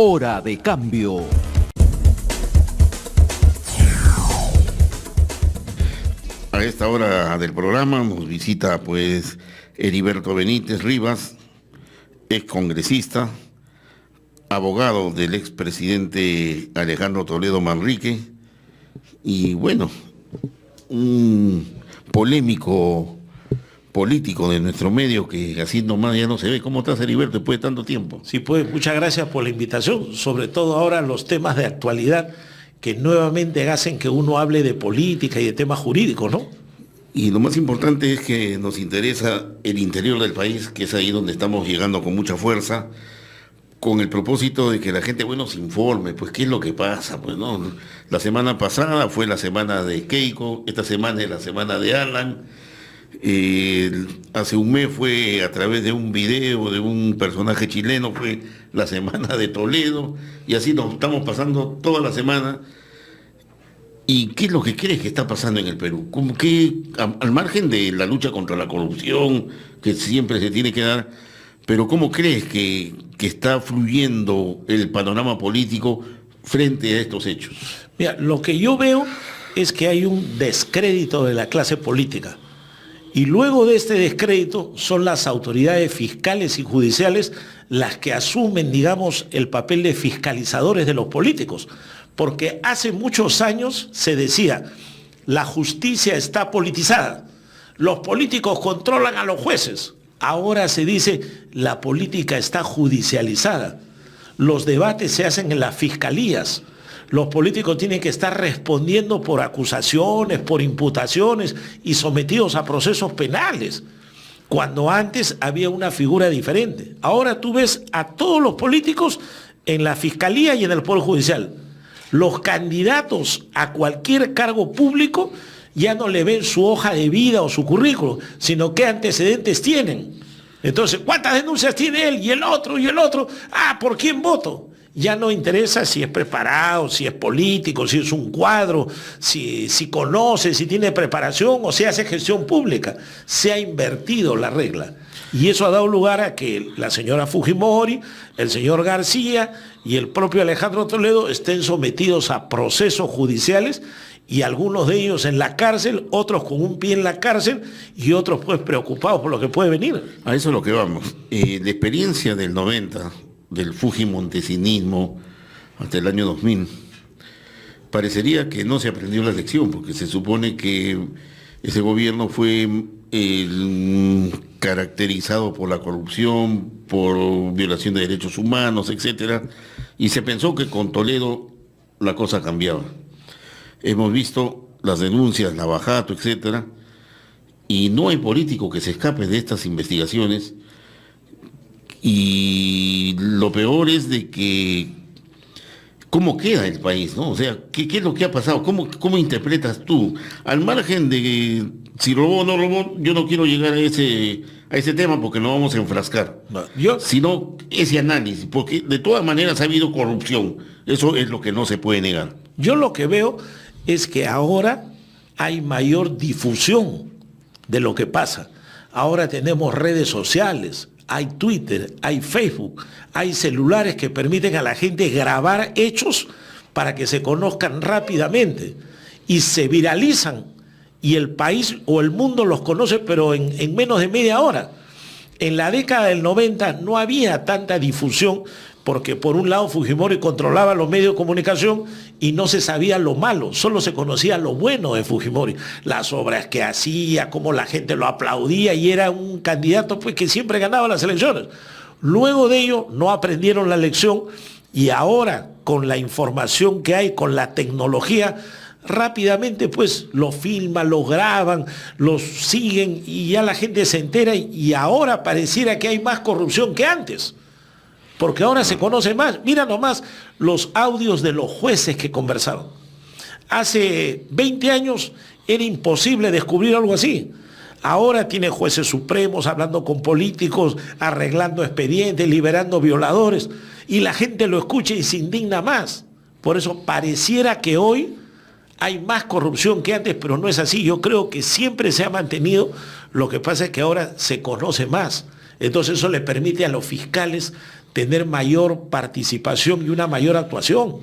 Hora de cambio. A esta hora del programa nos visita pues Heriberto Benítez Rivas, excongresista, abogado del expresidente Alejandro Toledo Manrique y bueno, un polémico político de nuestro medio que así nomás ya no se ve. ¿Cómo estás, Heriberto, después de tanto tiempo? Sí, pues muchas gracias por la invitación, sobre todo ahora los temas de actualidad que nuevamente hacen que uno hable de política y de temas jurídicos, ¿no? Y lo más importante es que nos interesa el interior del país, que es ahí donde estamos llegando con mucha fuerza, con el propósito de que la gente, bueno, se informe, pues qué es lo que pasa, pues, ¿no? La semana pasada fue la semana de Keiko, esta semana es la semana de Alan. Hace un mes fue a través de un video de un personaje chileno, fue la semana de Toledo, y así nos estamos pasando toda la semana. ¿Y qué es lo que crees que está pasando en el Perú? Como que, al margen de la lucha contra la corrupción, que siempre se tiene que dar, pero ¿cómo crees que está fluyendo el panorama político frente a estos hechos? Mira, lo que yo veo es que hay un descrédito de la clase política. Y luego de este descrédito son las autoridades fiscales y judiciales las que asumen, digamos, el papel de fiscalizadores de los políticos. Porque hace muchos años se decía, la justicia está politizada, los políticos controlan a los jueces. Ahora se dice, la política está judicializada, los debates se hacen en las fiscalías. Los políticos tienen que estar respondiendo por acusaciones, por imputaciones y sometidos a procesos penales, cuando antes había una figura diferente. Ahora tú ves a todos los políticos en la fiscalía y en el Poder Judicial. Los candidatos a cualquier cargo público ya no le ven su hoja de vida o su currículum, sino qué antecedentes tienen. Entonces, ¿cuántas denuncias tiene él y el otro y el otro? Ah, ¿por quién voto? Ya no interesa si es preparado, si es político, si es un cuadro, si conoce, si tiene preparación o si hace gestión pública. Se ha invertido la regla. Y eso ha dado lugar a que la señora Fujimori, el señor García y el propio Alejandro Toledo estén sometidos a procesos judiciales y algunos de ellos en la cárcel, otros con un pie en la cárcel y otros pues preocupados por lo que puede venir. A eso es lo que vamos. La experiencia del 90, del fujimontesinismo hasta el año 2000, parecería que no se aprendió la lección, porque se supone que ese gobierno fue caracterizado por la corrupción, por violación de derechos humanos, etcétera, y se pensó que con Toledo la cosa cambiaba. Hemos visto las denuncias, Lavajato, etcétera, y no hay político que se escape de estas investigaciones. Y lo peor es de que cómo queda el país, ¿no? O sea, ¿qué es lo que ha pasado? ¿Cómo interpretas tú? Al margen de si robó o no robó, yo no quiero llegar a ese tema porque no vamos a enfrascar. Sino ese análisis, porque de todas maneras ha habido corrupción. Eso es lo que no se puede negar. Yo lo que veo es que ahora hay mayor difusión de lo que pasa. Ahora tenemos redes sociales. Hay Twitter, hay Facebook, hay celulares que permiten a la gente grabar hechos para que se conozcan rápidamente y se viralizan y el país o el mundo los conoce pero en menos de media hora. En la década del 90 no había tanta difusión porque por un lado Fujimori controlaba los medios de comunicación y no se sabía lo malo, solo se conocía lo bueno de Fujimori, las obras que hacía, cómo la gente lo aplaudía y era un candidato pues, que siempre ganaba las elecciones. Luego de ello no aprendieron la lección y ahora con la información que hay, con la tecnología, rápidamente pues lo filman, lo graban, los siguen y ya la gente se entera y ahora pareciera que hay más corrupción que antes. Porque ahora se conoce más. Mira nomás los audios de los jueces que conversaron. Hace 20 años era imposible descubrir algo así. Ahora tiene jueces supremos hablando con políticos, arreglando expedientes, liberando violadores. Y la gente lo escucha y se indigna más. Por eso pareciera que hoy hay más corrupción que antes, pero no es así. Yo creo que siempre se ha mantenido. Lo que pasa es que ahora se conoce más. Entonces eso le permite a los fiscales tener mayor participación y una mayor actuación.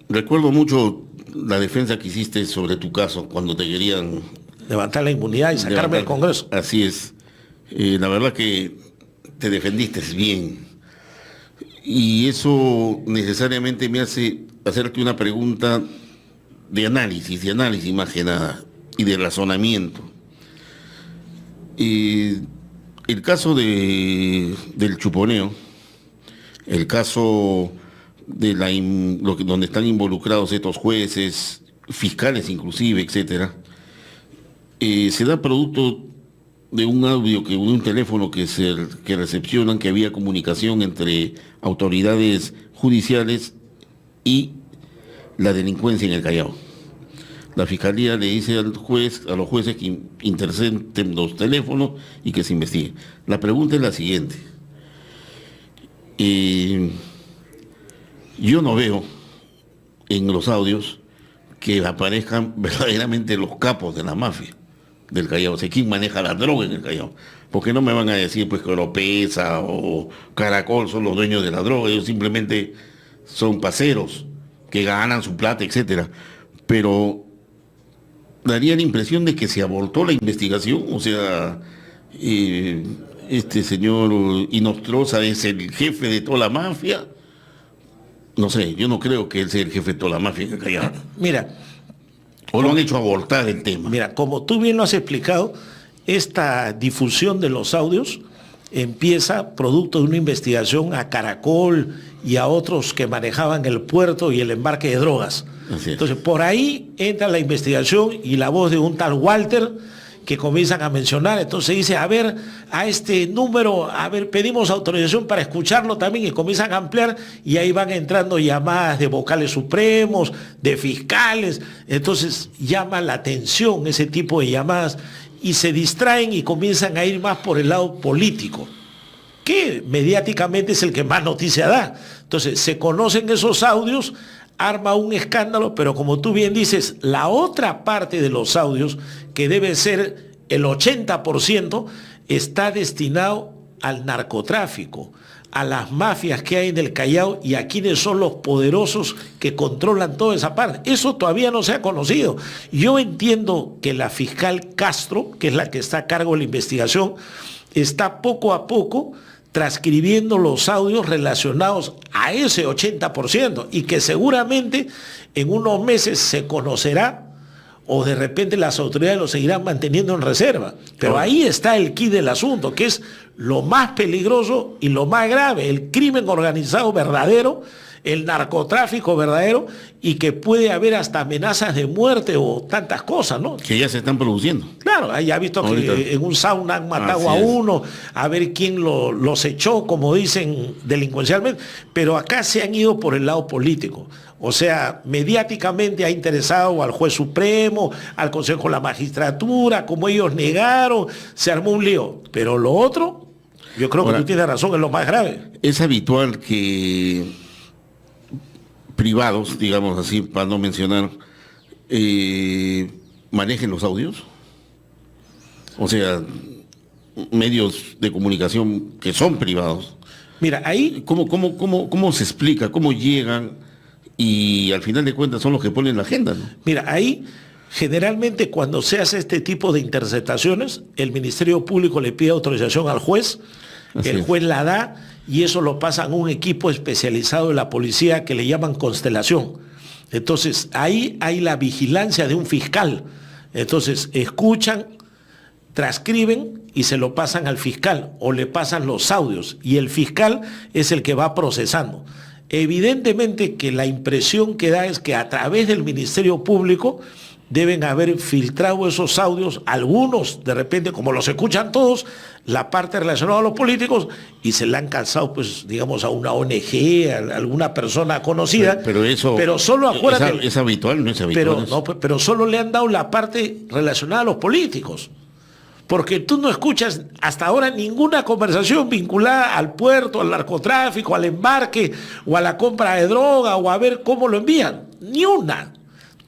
Recuerdo mucho la defensa que hiciste sobre tu caso cuando te querían Levantar la inmunidad y sacarme del Congreso. Así es. La verdad que te defendiste bien. Y eso necesariamente me hace hacerte una pregunta de análisis más que nada, y de razonamiento. El caso del chuponeo, el caso de donde están involucrados estos jueces, fiscales inclusive, etcétera, se da producto de un audio, un teléfono que recepcionan, que había comunicación entre autoridades judiciales y la delincuencia en el Callao. La fiscalía le dice a los jueces que intercepten los teléfonos y que se investigue. La pregunta es la siguiente. Yo no veo en los audios que aparezcan verdaderamente los capos de la mafia del Callao. O sea, ¿quién maneja la droga en el Callao? Porque no me van a decir pues que Oropesa o Caracol son los dueños de la droga. Ellos simplemente son paseros que ganan su plata, etcétera. Pero daría la impresión de que se abortó la investigación. O sea, este señor Inostroza es el jefe de toda la mafia. No sé, yo no creo que él sea el jefe de toda la mafia en el Callao. Mira, o lo han hecho abortar el tema. Mira, como tú bien lo has explicado, esta difusión de los audios empieza producto de una investigación a Caracol y a otros que manejaban el puerto y el embarque de drogas. Entonces, por ahí entra la investigación y la voz de un tal Walter que comienzan a mencionar. Entonces dice, a ver, a este número, a ver, pedimos autorización para escucharlo también, y comienzan a ampliar, y ahí van entrando llamadas de vocales supremos, de fiscales. Entonces llama la atención ese tipo de llamadas y se distraen y comienzan a ir más por el lado político, que mediáticamente es el que más noticia da. Entonces se conocen esos audios, arma un escándalo, pero como tú bien dices, la otra parte de los audios, que debe ser el 80%, está destinado al narcotráfico, a las mafias que hay en el Callao y a quienes son los poderosos que controlan toda esa parte. Eso todavía no se ha conocido. Yo entiendo que la fiscal Castro, que es la que está a cargo de la investigación, está poco a poco transcribiendo los audios relacionados a ese 80%, y que seguramente en unos meses se conocerá, o de repente las autoridades lo seguirán manteniendo en reserva. Pero ahí está el quid del asunto, que es lo más peligroso y lo más grave: el crimen organizado verdadero, el narcotráfico verdadero, y que puede haber hasta amenazas de muerte o tantas cosas, ¿no? Que ya se están produciendo. Claro, ya ha visto que en un sauna han matado a uno, a ver quién los echó, como dicen delincuencialmente, pero acá se han ido por el lado político. O sea, mediáticamente ha interesado al juez supremo, al Consejo de la Magistratura, como ellos negaron, se armó un lío. Pero lo otro, yo creo que tú tienes razón, es lo más grave. Es habitual que privados, digamos así, para no mencionar, manejen los audios. O sea, medios de comunicación que son privados. Mira, ahí... ¿Cómo se explica? ¿Cómo llegan? Y al final de cuentas son los que ponen la agenda, ¿no? Mira, ahí generalmente cuando se hace este tipo de interceptaciones, el Ministerio Público le pide autorización al juez, el juez la da, y eso lo pasan a un equipo especializado de la policía que le llaman Constelación. Entonces, ahí hay la vigilancia de un fiscal. Entonces, escuchan, transcriben y se lo pasan al fiscal, o le pasan los audios, y el fiscal es el que va procesando. Evidentemente que la impresión que da es que a través del Ministerio Público deben haber filtrado esos audios, algunos de repente, como los escuchan todos, la parte relacionada a los políticos, y se le han calzado, pues, digamos, a una ONG, a alguna persona conocida. Pero solo acuérdate, es habitual, no es habitual. Pero solo le han dado la parte relacionada a los políticos. Porque tú no escuchas hasta ahora ninguna conversación vinculada al puerto, al narcotráfico, al embarque, o a la compra de droga, o a ver cómo lo envían. Ni una.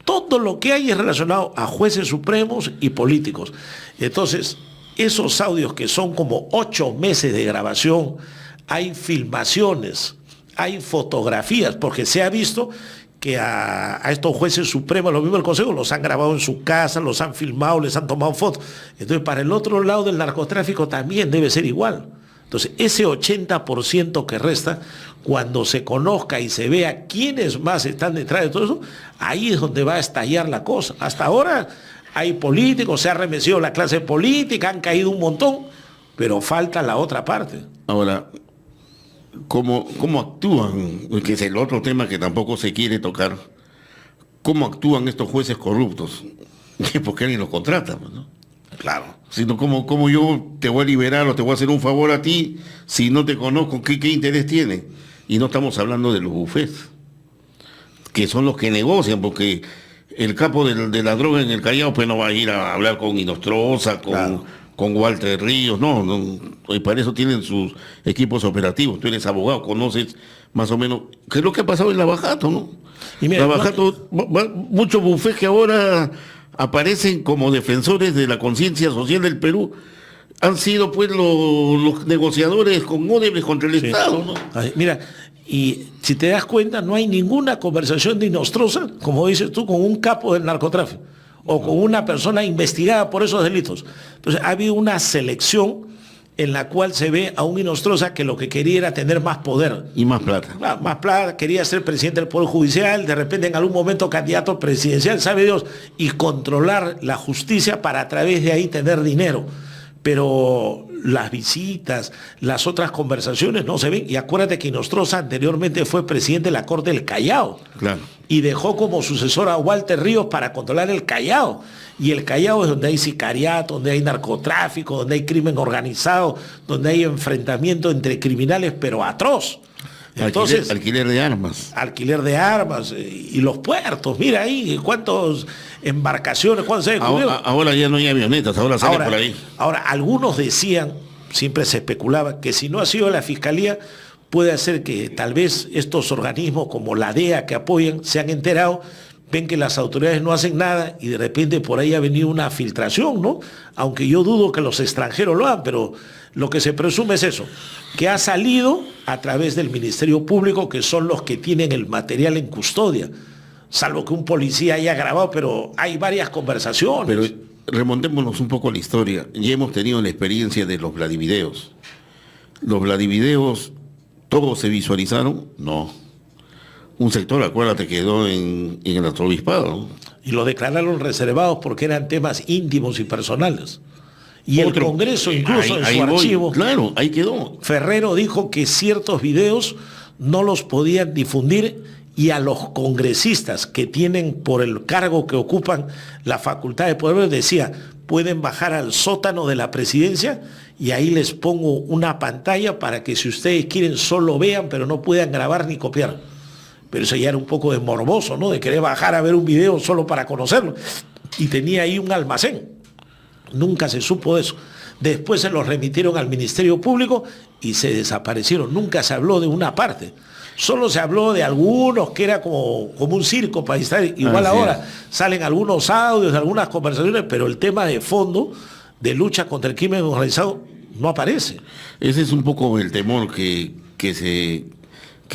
Todo lo que hay es relacionado a jueces supremos y políticos. Entonces, esos audios que son como 8 meses de grabación, hay filmaciones, hay fotografías, porque se ha visto que a estos jueces supremos, lo mismo el Consejo, los han grabado en su casa, los han filmado, les han tomado fotos. Entonces, para el otro lado del narcotráfico también debe ser igual. Entonces, ese 80% que resta, cuando se conozca y se vea quiénes más están detrás de todo eso, ahí es donde va a estallar la cosa. Hasta ahora hay políticos, se ha remecido la clase política, han caído un montón, pero falta la otra parte. Ahora, ¿cómo actúan? Que es el otro tema que tampoco se quiere tocar. ¿Cómo actúan estos jueces corruptos? Porque alguien los contrata, ¿no? Claro. Sino ¿cómo yo te voy a liberar o te voy a hacer un favor a ti si no te conozco? ¿Qué interés tiene? Y no estamos hablando de los bufés, que son los que negocian, porque el capo de la droga en el Callao pues no va a ir a hablar con Inostroza, con Walter Ríos, no, y para eso tienen sus equipos operativos. Tú eres abogado, conoces más o menos qué es lo que ha pasado en Lavajato, ¿no? Y mira, Lavajato, muchos bufés que ahora aparecen como defensores de la conciencia social del Perú, han sido pues los negociadores con Odebrecht contra el Estado, ¿no? Ay, mira, y si te das cuenta, no hay ninguna conversación de Inostroza, como dices tú, con un capo del narcotráfico o con una persona investigada por esos delitos. Entonces, ha habido una selección en la cual se ve a un Inostroza que lo que quería era tener más poder. Y más plata. Claro, más plata, quería ser presidente del Poder Judicial, de repente en algún momento candidato presidencial, sabe Dios, y controlar la justicia para a través de ahí tener dinero. Pero las visitas, las otras conversaciones no se ven. Y acuérdate que Inostroza anteriormente fue presidente de la Corte del Callao. Claro. Y dejó como sucesor a Walter Ríos para controlar el Callao. Y el Callao es donde hay sicariato, donde hay narcotráfico, donde hay crimen organizado, donde hay enfrentamiento entre criminales, pero atroz. Entonces, alquiler de armas. Alquiler de armas y los puertos. Mira ahí, cuántas embarcaciones, cuántos se descubrieron. Ahora ya no hay avionetas, ahora salen por ahí. Ahora, algunos decían, siempre se especulaba, que si no ha sido la Fiscalía, puede ser que tal vez estos organismos como la DEA que apoyan se han enterado, ven que las autoridades no hacen nada y de repente por ahí ha venido una filtración, ¿no? Aunque yo dudo que los extranjeros lo hagan, pero lo que se presume es eso, que ha salido a través del Ministerio Público, que son los que tienen el material en custodia, salvo que un policía haya grabado, pero hay varias conversaciones. Pero remontémonos un poco a la historia. Ya hemos tenido la experiencia de los Vladivideos. ¿Los Vladivideos todos se visualizaron? No. Un sector, acuérdate, quedó en el arzobispado, ¿no? Y lo declararon reservados porque eran temas íntimos y personales. Y el Congreso, incluso en su archivo, claro, ahí quedó. Ferrero dijo que ciertos videos no los podían difundir y a los congresistas que tienen por el cargo que ocupan la facultad de poder, decía, pueden bajar al sótano de la presidencia y ahí les pongo una pantalla para que si ustedes quieren solo vean, pero no puedan grabar ni copiar. Pero eso ya era un poco de morboso, ¿no? De querer bajar a ver un video solo para conocerlo. Y tenía ahí un almacén. Nunca se supo de eso. Después se los remitieron al Ministerio Público y se desaparecieron. Nunca se habló de una parte. Solo se habló de algunos que era como un circo para estar. Igual ahora salen algunos audios, algunas conversaciones, pero el tema de fondo de lucha contra el crimen organizado no aparece. Ese es un poco el temor que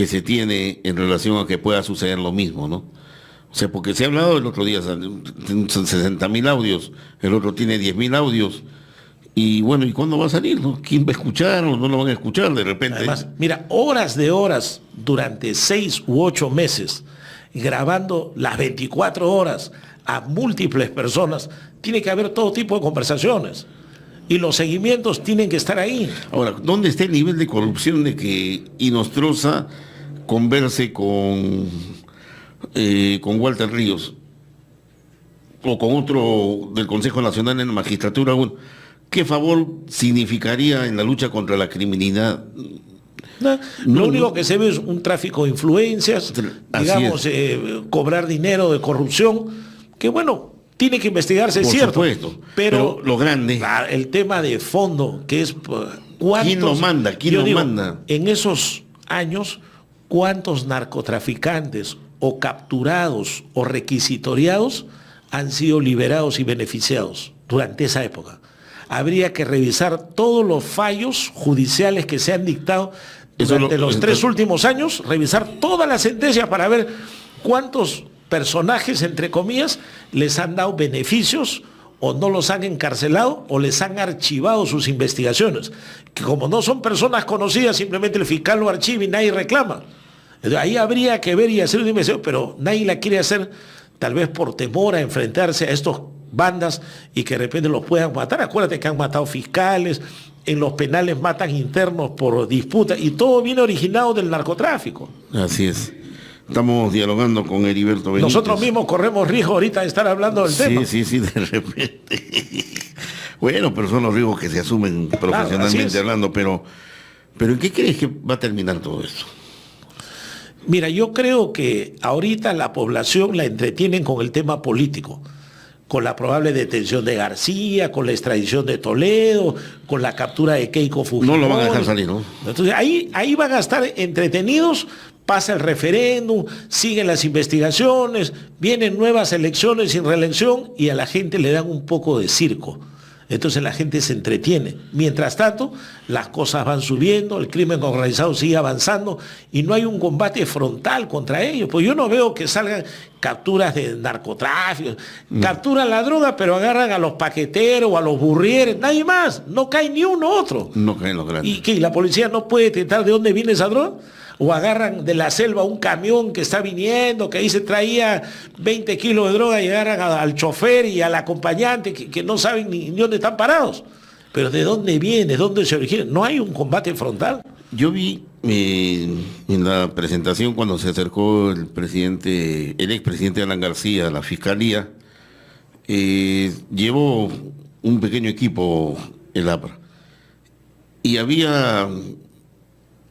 se tiene en relación a que pueda suceder lo mismo, ¿no? O sea, porque se ha hablado el otro día, 60.000 audios, el otro tiene 10.000 audios, y bueno, ¿y cuándo va a salir, no? ¿Quién va a escuchar o no lo van a escuchar de repente? Además, mira, horas de horas durante 6 u 8 meses, grabando las 24 horas a múltiples personas, tiene que haber todo tipo de conversaciones. Y los seguimientos tienen que estar ahí. Ahora, ¿dónde está el nivel de corrupción de que Inostroza converse con Walter Ríos o con otro del Consejo Nacional en la magistratura? Bueno, ¿qué favor significaría en la lucha contra la criminalidad? Lo único que se ve es un tráfico de influencias, digamos, cobrar dinero de corrupción, que bueno, tiene que investigarse, es cierto. Por supuesto, pero lo grande. El tema de fondo, que es ¿quién lo manda? ¿Quién lo manda? En esos años, ¿cuántos narcotraficantes o capturados o requisitoriados han sido liberados y beneficiados durante esa época? habría que revisar todos los fallos judiciales que se han dictado durante los 3 últimos años, revisar todas las sentencias para ver cuántos personajes, entre comillas, les han dado beneficios o no los han encarcelado o les han archivado sus investigaciones. Que como no son personas conocidas, simplemente el fiscal lo archiva y nadie reclama. Entonces, ahí habría que ver y hacer una investigación, pero nadie la quiere hacer, tal vez por temor a enfrentarse a estos bandas y que de repente los puedan matar. Acuérdate que han matado fiscales, en los penales matan internos por disputa y todo viene originado del narcotráfico. Así es. Estamos dialogando con Heriberto Benítez. Nosotros mismos corremos riesgo ahorita de estar hablando del tema. Sí, de repente. Bueno, pero son los riesgos que se asumen profesionalmente hablando, pero ¿en qué crees que va a terminar todo esto? Mira, yo creo que ahorita la población la entretienen con el tema político, con la probable detención de García, con la extradición de Toledo, con la captura de Keiko Fujimori. No lo van a dejar salir, ¿no? Entonces ahí van a estar entretenidos, pasa el referéndum, siguen las investigaciones, vienen nuevas elecciones sin reelección y a la gente le dan un poco de circo. Entonces la gente se entretiene. Mientras tanto, las cosas van subiendo, el crimen organizado sigue avanzando y no hay un combate frontal contra ellos. Pues yo no veo que salgan capturas de narcotráfico. Capturan la droga, pero agarran a los paqueteros o a los burrieres, nadie más. No cae ni uno otro. No caen los grandes. ¿Y qué? ¿La policía no puede detectar de dónde viene esa droga? O agarran de la selva un camión que está viniendo, que ahí se traía 20 kilos de droga y agarran al chofer y al acompañante que no saben ni dónde están parados. Pero ¿de dónde viene? ¿Dónde se origina? No hay un combate frontal. Yo vi en la presentación cuando se acercó el expresidente Alan García a la fiscalía, llevó un pequeño equipo, el APRA, y había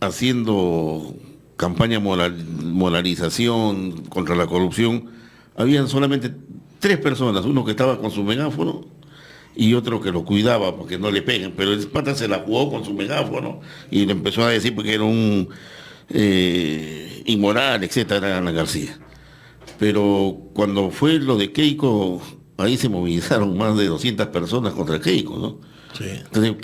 haciendo campaña moralización contra la corrupción, habían solamente 3 personas, uno que estaba con su megáfono y otro que lo cuidaba porque no le peguen, pero el pata se la jugó con su megáfono y le empezó a decir porque era un inmoral, etcétera, Ana García. Pero cuando fue lo de Keiko, ahí se movilizaron más de 200 personas contra Keiko, ¿no? Sí. Entonces,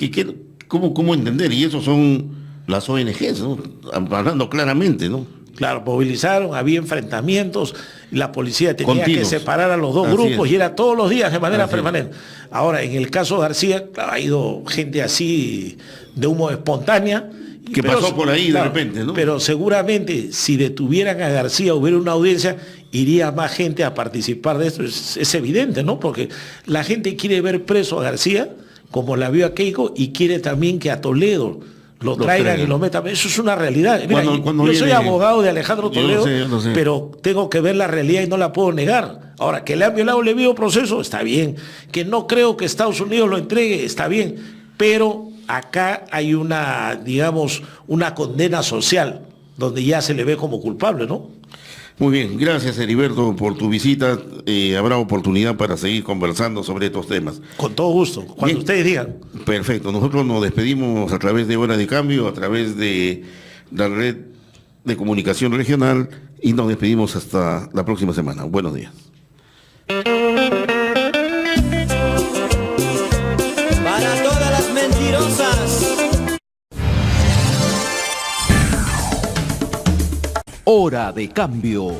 ¿cómo entender? Y esos son las ONGs, ¿no? Hablando claramente, ¿no? Claro, movilizaron, había enfrentamientos, la policía tenía que separar a los dos grupos y era todos los días de manera permanente. Ahora, en el caso de García, claro, ha ido gente así de humo espontánea. Que pasó por ahí de repente, ¿no? Pero seguramente si detuvieran a García, hubiera una audiencia, iría más gente a participar de esto. Es evidente, ¿no? Porque la gente quiere ver preso a García, como la vio a Keiko, y quiere también que a Toledo lo traigan y lo metan. Eso es una realidad. Mira, yo soy abogado de Alejandro Toledo, yo sé. Pero tengo que ver la realidad y no la puedo negar. Ahora, que le han violado el debido proceso, está bien. Que no creo que Estados Unidos lo entregue, está bien. Pero acá hay una, digamos, una condena social, donde ya se le ve como culpable, ¿no? Muy bien, gracias Heriberto por tu visita. Habrá oportunidad para seguir conversando sobre estos temas. Con todo gusto, cuando bien, ustedes digan. Perfecto, nosotros nos despedimos a través de Hora de Cambio, a través de la red de comunicación regional y nos despedimos hasta la próxima semana. Buenos días. Para todas las mentirosas. Hora de Cambio.